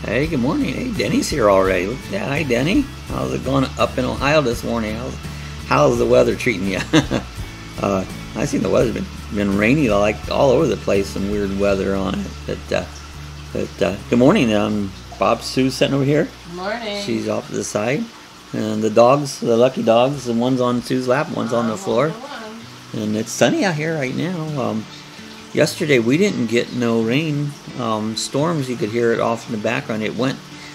Hey, good morning. Hey, Denny's here already. Look at that. Hi, Denny. How's it going up in Ohio this morning? How's the weather treating you? I see the weather's been rainy, like all over the place. Some weird weather on it. But good morning. Bob, Sue's sitting over here. Good morning. She's off to the side. And the dogs, the lucky dogs, the one's on Sue's lap, one's on the floor. And it's sunny out here right now. Yesterday we didn't get no rain. Storms, you could hear it off in the background.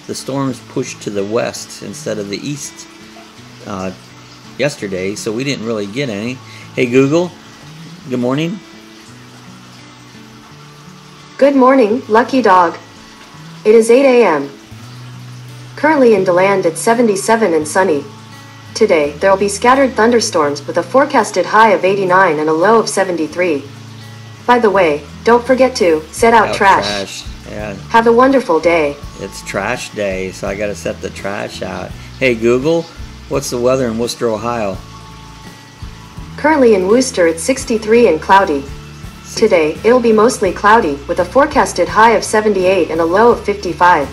The storms pushed to the west instead of the east yesterday, so we didn't really get any. Hey Google, good morning. Good morning, lucky dog. It is 8 a.m. Currently in DeLand it's 77 and sunny. Today, there will be scattered thunderstorms with a forecasted high of 89 and a low of 73. By the way, don't forget to set out trash. Yeah. Have a wonderful day. It's trash day, so I gotta set the trash out. Hey Google, what's the weather in Worcester, Ohio? Currently in Worcester it's 63 and cloudy. Today, it'll be mostly cloudy with a forecasted high of 78 and a low of 55.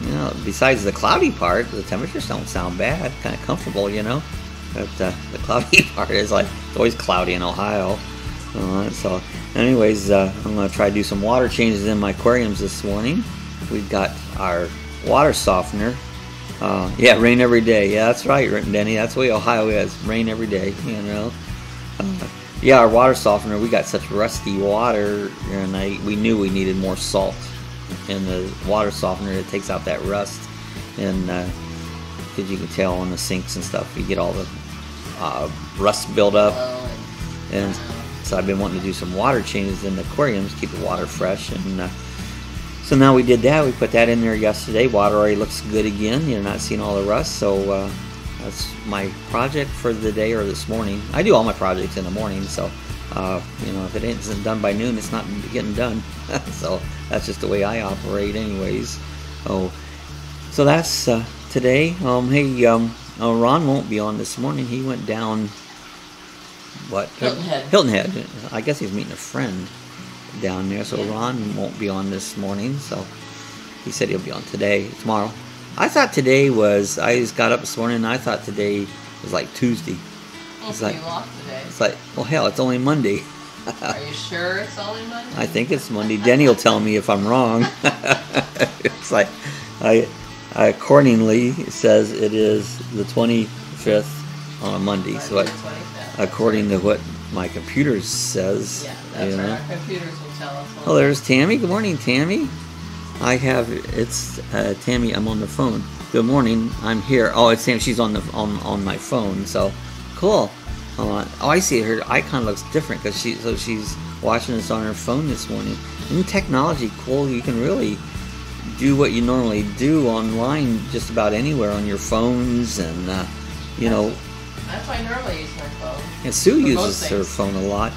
You know, besides the cloudy part, the temperatures don't sound bad. Kind of comfortable, you know. But the cloudy part is like, it's always cloudy in Ohio. So anyways, I'm going to try to do some water changes in my aquariums this morning. We've got our water softener. Yeah, rain every day. Yeah, that's right, Denny. That's the way Ohio is. Rain every day, you know. Yeah, our water softener, we got such rusty water, and we knew we needed more salt in the water softener. It takes out that rust. And because you can tell on the sinks and stuff, you get all the rust build up. And so I've been wanting to do some water changes in the aquariums, keep the water fresh, and so now we did that. We put that in there yesterday. Water already looks good again. You're not seeing all the rust, so that's my project for the day or this morning. I do all my projects in the morning, so you know, if it isn't done by noon, it's not getting done. So that's just the way I operate, anyways. So that's today. Hey, Ron won't be on this morning. He went down. What? Hilton Head. I guess he's meeting a friend down there, so Ron won't be on this morning. So he said he'll be on tomorrow. I thought today was. I just got up this morning and I thought today was like Tuesday. It's like you off today. It's like, well, hell, it's only Monday. Are you sure it's only Monday? I think it's Monday. Denny will tell me if I'm wrong. It's like accordingly it says it is the 25th on a Monday. So according to what my computer says. Yeah, that's right. Our computers will tell us. Oh, there's Tammy. Good morning, Tammy. It's Tammy. I'm on the phone. Good morning. I'm here. Oh, it's Tammy. She's on on my phone. So cool. Oh, I see her icon looks different because she's watching us on her phone this morning. Isn't technology cool? You can really do what you normally do online just about anywhere on your phones, and you know. That's why I normally use my phone. And Sue uses her phone a lot.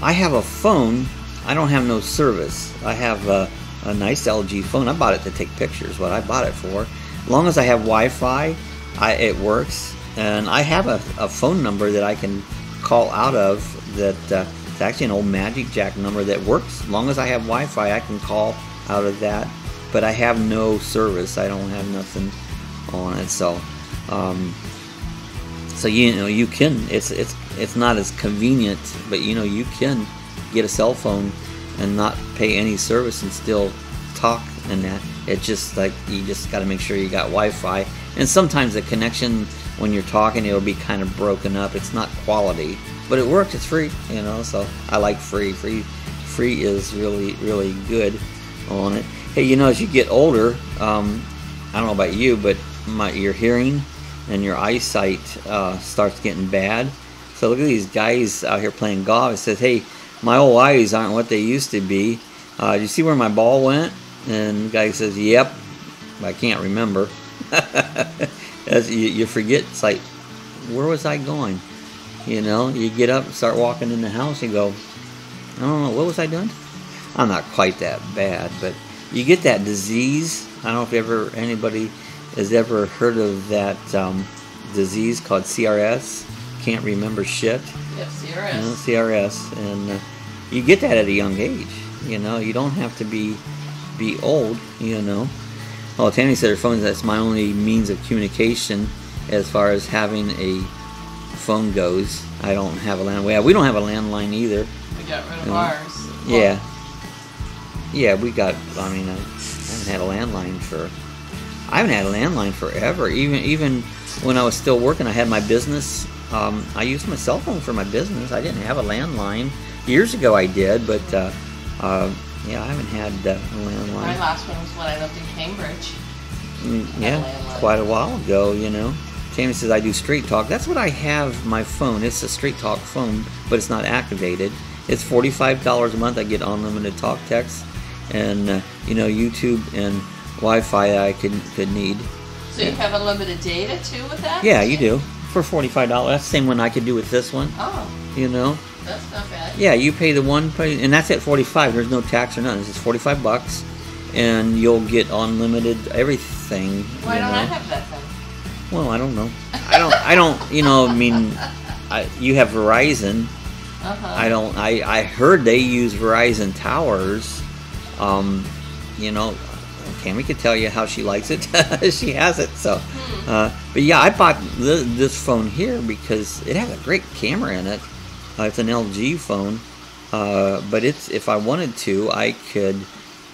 I have a phone. I don't have no service. I have a nice LG phone. I bought it to take pictures. What I bought it for. As long as I have Wi-Fi, it works. And I have a phone number that I can call out of. It's actually an old Magic Jack number that works. As long as I have Wi-Fi, I can call out of that. But I have no service. I don't have nothing on it. So. So you know you can. It's not as convenient, but you know you can get a cell phone and not pay any service and still talk and that. It's just like you just got to make sure you got Wi-Fi. And sometimes the connection when you're talking it'll be kind of broken up. It's not quality, but it works. It's free, you know. So I like free. Free is really good on it. Hey, you know, as you get older, I don't know about you, but your hearing and your eyesight starts getting bad. So look at these guys out here playing golf. It says, hey, my old eyes aren't what they used to be. Do you see where my ball went? And the guy says, yep, I can't remember. As you forget, it's like, where was I going? You know, you get up, start walking in the house, you go, I don't know, what was I doing? I'm not quite that bad, but you get that disease. I don't know if anybody has ever heard of that disease called CRS? Can't remember shit. Yep, CRS. You know, CRS, and you get that at a young age. You know, you don't have to be old. You know, Well, Tammy said her phone, that's my only means of communication as far as having a phone goes. I don't have a landline. Yeah, we don't have a landline either. We got rid of ours. Yeah. Yeah, we got, I mean, I haven't had a landline forever. Even when I was still working, I had my business. I used my cell phone for my business. I didn't have a landline. Years ago I did, but yeah, I haven't had a landline. My last one was when I lived in Cambridge. Yeah, quite a while ago, you know. Tammy says I do Straight Talk. That's what I have my phone. It's a Straight Talk phone, but it's not activated. It's $45 a month. I get unlimited talk text, and you know, YouTube and Wi-Fi I could need. So you have unlimited data too with that? Yeah, you do for $45. That's the same one I could do with this one. Oh. You know. That's not bad. Yeah, you pay the one, and that's at $45. There's no tax or nothing. It's just $45, and you'll get unlimited everything. Why don't I have that then? Well, I don't know. I don't. You know, I mean, you have Verizon. I heard they use Verizon towers. You know, Tammy could tell you how she likes it. She has it. So, but yeah, I bought this phone here because it has a great camera in it. It's an LG phone, but if I wanted to, I could,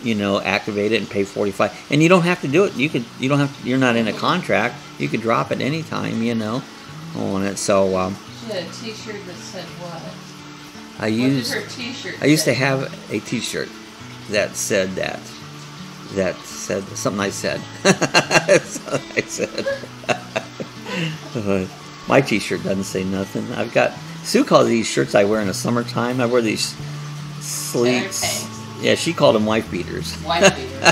you know, activate it and pay $45. And you don't have to do it. You're not in a contract. You could drop it anytime, you know, on it. So she had a T-shirt that said what? I used her T-shirt. I used to have a T-shirt that said that. That said something I said. Something I said. My T-shirt doesn't say nothing. I've got. Sue calls these shirts I wear in the summertime. I wear these sleeves. Yeah, she called them wife beaters. Wife beaters.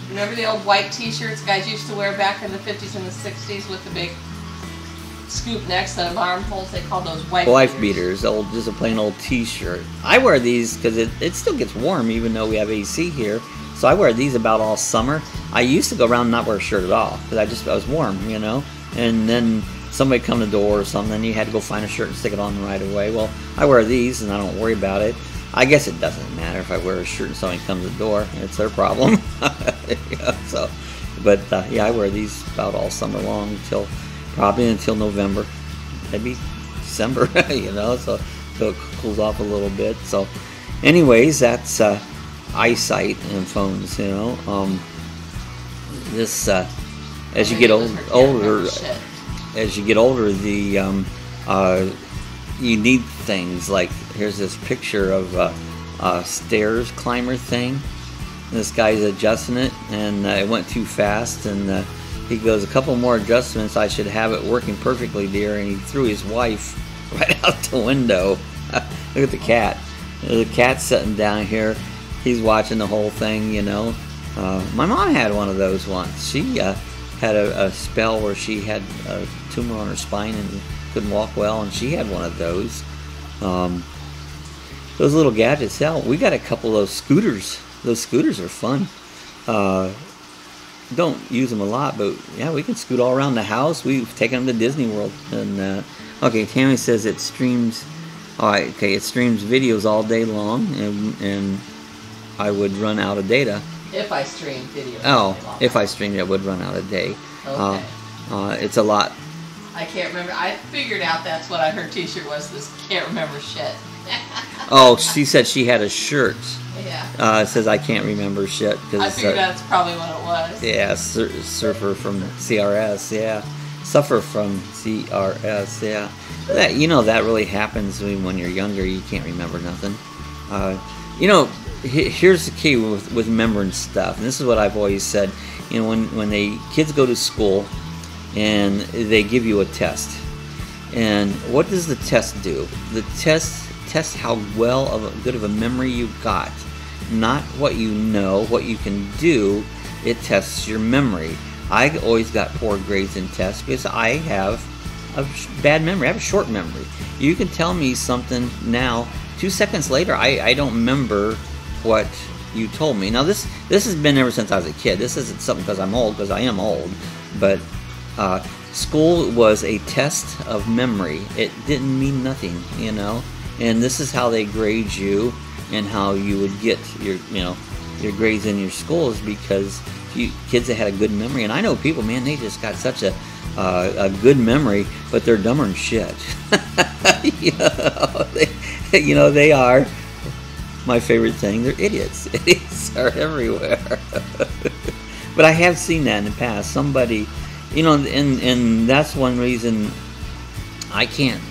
Remember the old white T-shirts guys used to wear back in the 50s and the 60s with the big scoop necks and armholes? They called those wife beaters. Just a plain old T-shirt. I wear these because it still gets warm even though we have AC here. So I wear these about all summer. I used to go around and not wear a shirt at all because I was warm, you know. And then somebody come to the door or something, you had to go find a shirt and stick it on right away. Well, I wear these and I don't worry about it. I guess it doesn't matter if I wear a shirt and somebody comes to the door. It's their problem. So, but yeah, I wear these about all summer long probably until November, maybe December, you know, so it cools off a little bit. So anyways, that's eyesight and phones, you know. This as you get older, you need things like, here's this picture of a stairs climber thing. This guy's adjusting it, and it went too fast, and he goes, a couple more adjustments, I should have it working perfectly, dear, and he threw his wife right out the window. Look at the cat. The cat's sitting down here. He's watching the whole thing, you know. My mom had one of those once. She had a spell where she had a tumor on her spine and couldn't walk well, and she had one of those. Those little gadgets, hell, we got a couple of those scooters. Those scooters are fun. Don't use them a lot, but yeah, we can scoot all around the house. We've taken them to Disney World. And okay, Tammy says it streams. All right, okay, it streams videos all day long, and I would run out of data. If I stream videos. Oh, if I streamed, it would run out of day. Okay. It's a lot. I can't remember. I figured out that's what her T-shirt was. This can't remember shit. Oh, she said she had a shirt. Yeah. It says I can't remember shit. I figured that's probably what it was. Yeah, surfer from CRS. Yeah, suffer from CRS. Yeah, that, you know, that really happens when you're younger. You can't remember nothing. You know, here's the key with remembering stuff, and this is what I've always said. You know, when kids go to school and they give you a test, and what does the test do? The test tests how good of a memory you've got, not what you know, what you can do. It tests your memory. I always got poor grades in tests because I have a bad memory. I have a short memory. You can tell me something now, 2 seconds later, I don't remember what you told me. Now this has been ever since I was a kid. This isn't something because I'm old, because I am old, but school was a test of memory. It didn't mean nothing, you know. And this is how they grade you, and how you would get your grades in your schools, because kids that had a good memory, and I know people, man, they just got such a good memory, but they're dumber than shit. They are. My favorite thing, they're idiots. Idiots are everywhere. But I have seen that in the past. Somebody, and that's one reason I can't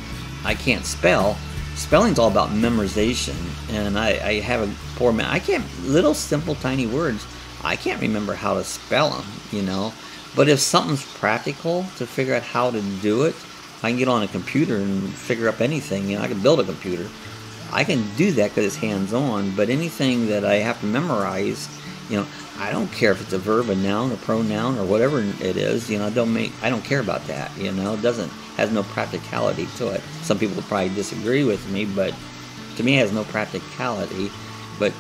spell. Spelling's all about memorization, and I have a poor I can't, little simple tiny words, I can't remember how to spell them, But if something's practical to figure out how to do it, I can get on a computer and figure up anything. I can build a computer. I can do that because it's hands-on. But anything that I have to memorize, I don't care if it's a verb, a noun, a pronoun, or whatever it is. I don't care about that. It has no practicality to it. Some people will probably disagree with me, but to me, it has no practicality. But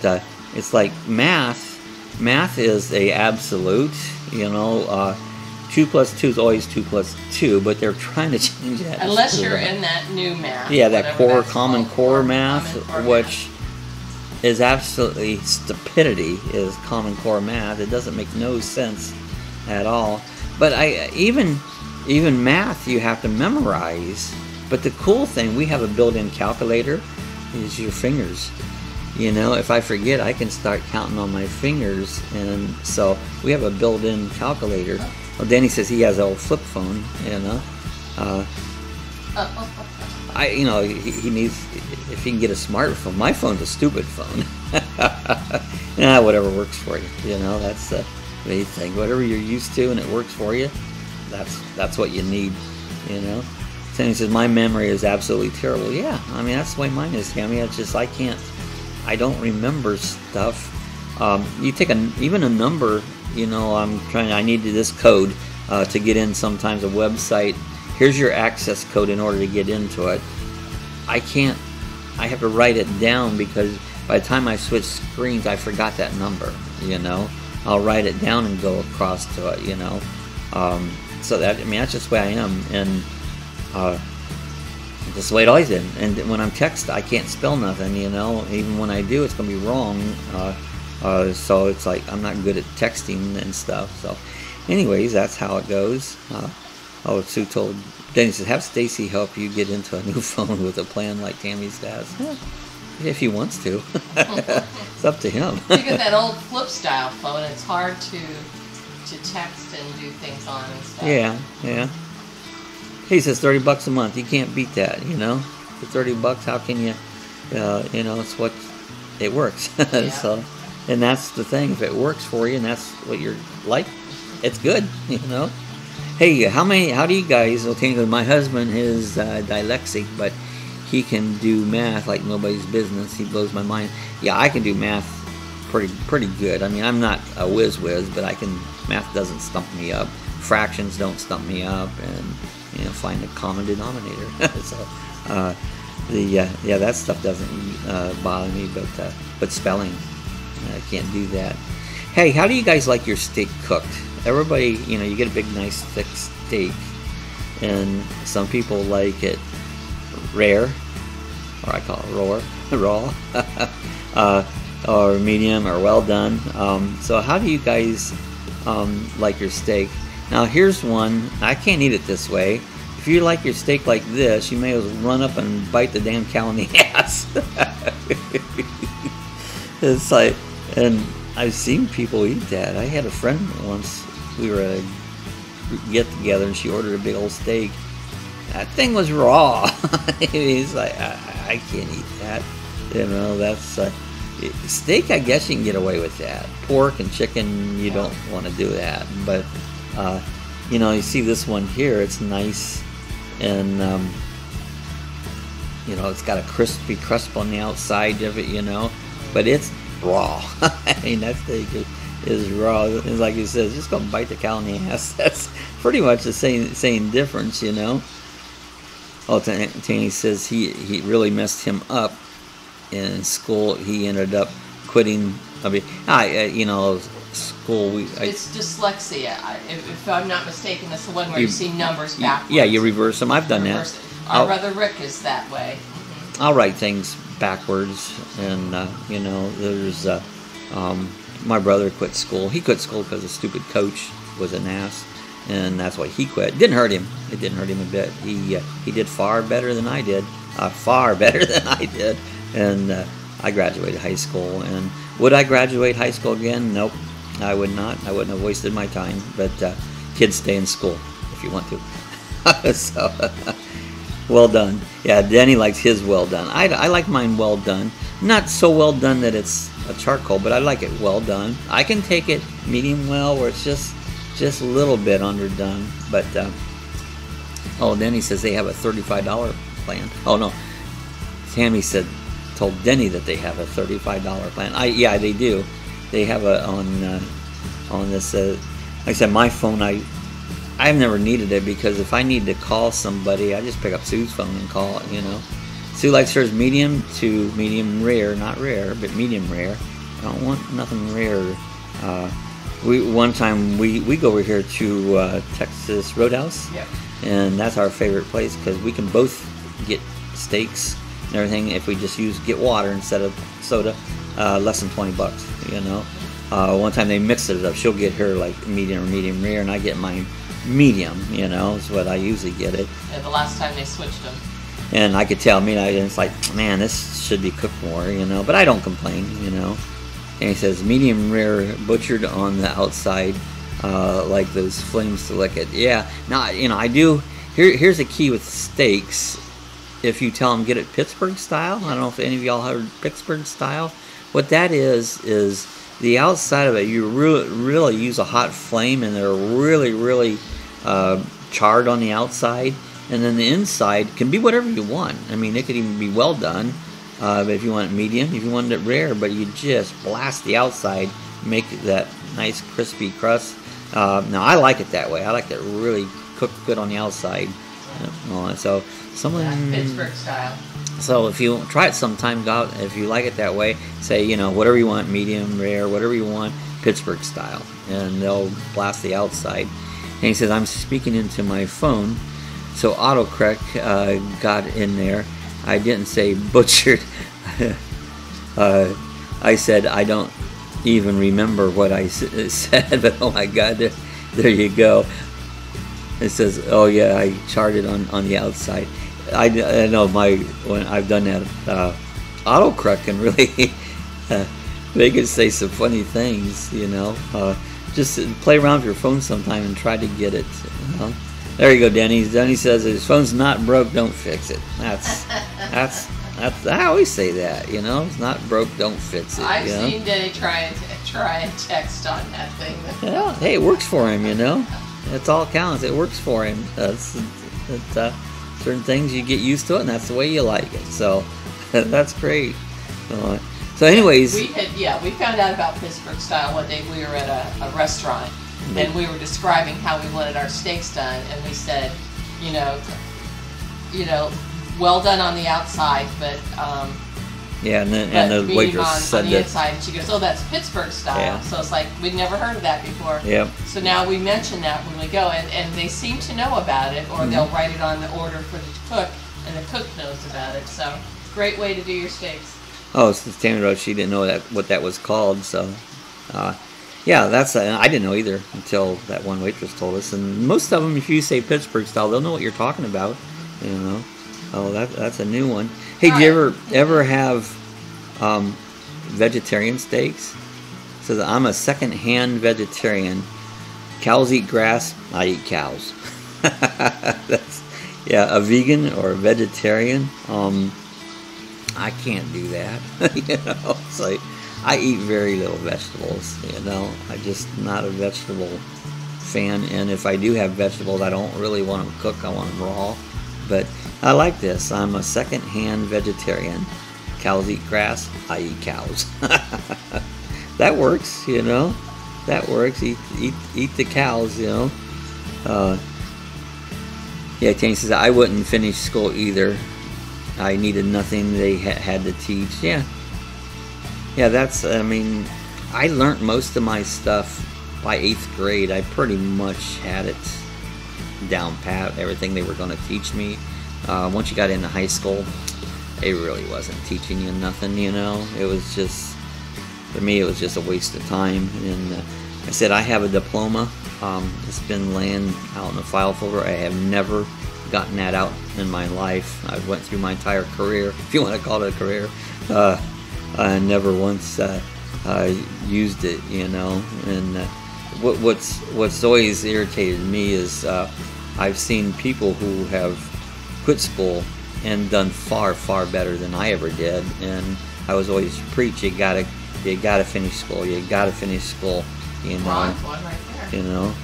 it's like math. Math is a absolute. 2 plus 2 is always 2 plus 2, but they're trying to change that. Unless you're in that new math. Yeah, that common core math, which is absolutely stupidity, is common core math. It doesn't make no sense at all. But even math you have to memorize. But the cool thing, we have a built-in calculator, is your fingers. If I forget, I can start counting on my fingers, and so we have a built-in calculator. Well, Danny says he has an old flip phone, he needs, if he can get a smartphone. My phone's a stupid phone. Whatever works for you, that's the main thing. Whatever you're used to and it works for you, that's what you need, Danny says, my memory is absolutely terrible. Yeah, that's the way mine is, Tammy. It's just, I don't remember stuff. You take even a number, I needed this code to get in sometimes a website. Here's your access code in order to get into it. I have to write it down because by the time I switch screens, I forgot that number, I'll write it down and go across to it, So that's just the way I am. And that's the way it always been. And when I'm texting, I can't spell nothing, Even when I do, it's going to be wrong. So it's like I'm not good at texting and stuff. So anyways, that's how it goes. Sue told Denny, says, have Stacy help you get into a new phone with a plan like Tammy's does. Yeah, if he wants to. It's up to him. You get that old flip style phone, it's hard to text and do things on and stuff. Yeah. He says $30 a month. You can't beat that, For $30, how can you, it's what, it works. Yeah. So, and that's the thing. If it works for you and that's what you're like, it's good, Hey, how do you guys, my husband is dyslexic, but he can do math like nobody's business. He blows my mind. Yeah, I can do math pretty good. I'm not a whiz, but math doesn't stump me up. Fractions don't stump me up, and find a common denominator. So that stuff doesn't bother me, but spelling, I can't do that. Hey, how do you guys like your steak cooked? Everybody, you get a big nice thick steak, and some people like it rare, or I call it raw, or medium, or well done. So how do you guys like your steak? Now here's one, I can't eat it this way. If you like your steak like this, you may as well run up and bite the damn cow in the ass. It's like, and I've seen people eat that. I had a friend once, we were at a get-together, and she ordered a big old steak. That thing was raw. He's like, I can't eat that. That's... steak, I guess you can get away with that. Pork and chicken, you don't want to do that. But, you see this one here, it's nice, and, it's got a crispy crust on the outside of it, but it's raw. That steak is raw. It's like you said, just gonna bite the cow in the ass. That's pretty much the same difference, Oh, Tanny says he really messed him up in school. He ended up quitting. School. It's dyslexia. If I'm not mistaken, that's the one where you see numbers backwards. Yeah, you reverse them. I've done that. Our brother Rick is that way. I'll write things backwards, and there's my brother quit school. He quit school because a stupid coach was an ass, and that's why he quit. It didn't hurt him. It didn't hurt him a bit. He did far better than I did. Far better than I did. And I graduated high school. And would I graduate high school again? Nope, I would not. I wouldn't have wasted my time. But kids, stay in school if you want to. So, well done. Yeah, Denny likes his well done. I like mine well done. Not so well done that it's a charcoal, but I like it well done. I can take it medium well, where it's just a little bit underdone. But oh, Denny says they have a $35 plan. Oh no, Tammy told Denny that they have a $35 plan. Yeah, they do. They have a on this. Like I said, my phone. I've never needed it, because if I need to call somebody, I just pick up Sue's phone and call it. You know, Sue likes hers medium to medium rare, not rare, but medium rare. I don't want nothing rare. One time we go over here to Texas Roadhouse. Yep. And that's our favorite place, because we can both get steaks and everything if we just get water instead of soda. Less than $20, you know. One time they mixed it up. She'll get her like medium or medium rare, and I get mine medium. You know, is what I usually get it. Yeah, the last time they switched them. And I could tell. I mean, it's like, man, this should be cooked more, you know. But I don't complain, you know. And he says medium rare, butchered on the outside. Like those flames to lick it. Yeah, now, you know, I do. Here's the key with steaks. If you tell them get it Pittsburgh style, I don't know if any of y'all heard Pittsburgh style. What that is the outside of it. You really use a hot flame, and they're really charred on the outside, and then the inside can be whatever you want. I mean, it could even be well done. But if you want it medium, if you want it rare, but you just blast the outside, make that nice crispy crust. Now I like it that way. I like it really cooked good on the outside. So Pittsburgh style. So if you try it sometime, if you like it that way, say, you know, whatever you want, medium, rare, whatever you want, Pittsburgh style, and they'll blast the outside. And he says, I'm speaking into my phone, so autocorrect got in there. I didn't say butchered. I said I don't even remember what I said, but oh my God, there you go. It says, oh yeah, I charred it on the outside. I know when I've done that, autocorrect can really they can say some funny things, you know. Just play around with your phone sometime and try to get it. You know? There you go, Denny. Denny says if his phone's not broke, don't fix it. That's I always say that, you know. It's not broke, don't fix it. I've seen Denny try and text on that thing. Yeah, hey, it works for him, you know. That's all it counts. It works for him. Certain things you get used to it, and that's the way you like it. So that's great. So anyways, we found out about Pittsburgh style one day. We were at a restaurant, and we were describing how we wanted our steaks done, and we said, you know, well done on the outside, but yeah, and the waitress said on the inside, and she goes, "Oh, that's Pittsburgh style." Yeah. So it's like we'd never heard of that before. Yep. So now we mention that when we go, and they seem to know about it, or they'll write it on the order for the cook, and the cook knows about it. So great way to do your steaks. Oh, so Tammy wrote she didn't know what that was called. So, yeah, I didn't know either until that one waitress told us. And most of them, if you say Pittsburgh style, they'll know what you're talking about. You know. Oh, that's a new one. Hey, do you ever have vegetarian steaks? It says I'm a second-hand vegetarian. Cows eat grass. I eat cows. Yeah, a vegan or a vegetarian. I can't do that. You know, it's like I eat very little vegetables. You know, I'm just not a vegetable fan. And if I do have vegetables, I don't really want them cooked. I want them raw. But I like this. I'm a second-hand vegetarian. Cows eat grass. I eat cows. That works, you know. That works. Eat the cows, you know. Yeah, Tanya says I wouldn't finish school either. I needed nothing they had to teach. Yeah. Yeah, I mean, I learned most of my stuff by 8th grade. I pretty much had it down pat, everything they were going to teach me. Once you got into high school, it really wasn't teaching you nothing, you know. It was just, for me, it was just a waste of time. And I said, I have a diploma. It's been laying out in a file folder. I have never gotten that out in my life. I went through my entire career, if you want to call it a career. I never once used it, you know. And what's always irritated me is I've seen people who have quit school and done far better than I ever did. And I was always preach, you gotta finish school. You gotta finish school. You know. Ron's one right there. You know,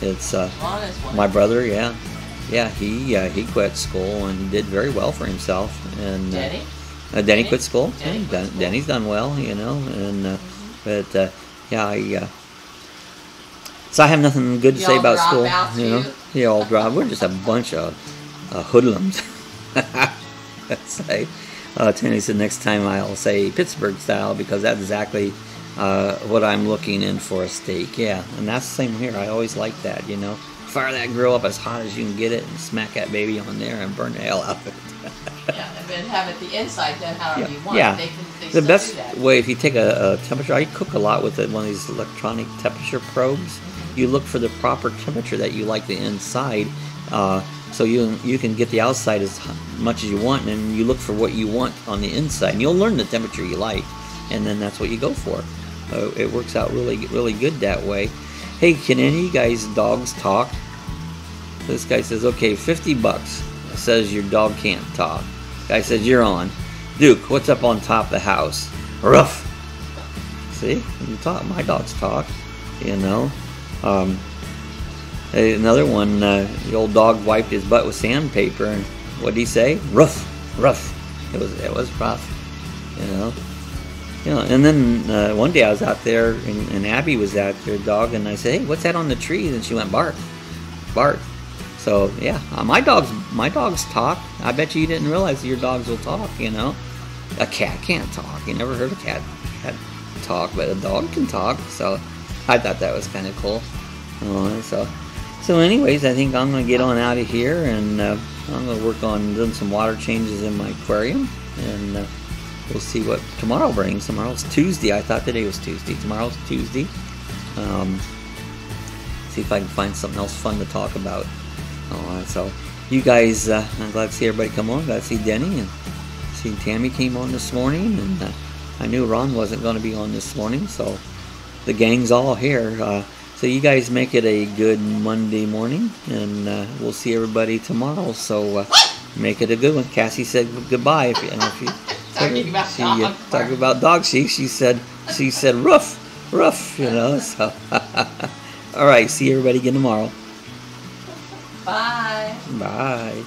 it's Ron is one. my brother. Yeah, he quit school and did very well for himself. And Denny quit school. Denny's done well. You know, and but yeah, so I have nothing good to say about school. You know, you all drop. We're just a bunch of hoodlums. Let's say. Tony said next time I'll say Pittsburgh Style, because that's exactly what I'm looking in for a steak. Yeah, and that's the same here. I always like that, you know. Fire that grill up as hot as you can get it and smack that baby on there and burn the hell out of it. Yeah, and then have it the inside done however you want. Yeah, They the best do that. way, if you take a temperature, I cook a lot with one of these electronic temperature probes. You look for the proper temperature that you like the inside, so you can get the outside as much as you want, and you look for what you want on the inside, and you'll learn the temperature you like, and then that's what you go for. It works out really good that way. Hey, can any of you guys dogs talk? This guy says, okay, $50 says your dog can't talk. Guy says, you're on. Duke, what's up on top of the house? Ruff. See, you talk. My dogs talk. You know. Another one, the old dog wiped his butt with sandpaper, and what did he say? Rough. It was rough, you know. And then one day I was out there, and Abby was out there, dog, and I said, hey, what's that on the trees? And she went, bark. So yeah, my dogs talk. I bet you didn't realize that your dogs will talk. You know, a cat can't talk. You never heard a cat talk, but a dog can talk. So I thought that was kind of cool. So anyways, I think I'm going to get on out of here, and I'm going to work on doing some water changes in my aquarium, and we'll see what tomorrow brings. Tomorrow's Tuesday. I thought today was Tuesday. Tomorrow's Tuesday. See if I can find something else fun to talk about. So you guys, I'm glad to see everybody come on. Glad to see Denny, and see Tammy came on this morning, and I knew Ron wasn't going to be on this morning, so the gang's all here. So you guys make it a good Monday morning, and we'll see everybody tomorrow. So make it a good one. Cassie said goodbye. If you talking about dog, she said rough, you know. So all right, see everybody again tomorrow. Bye. Bye.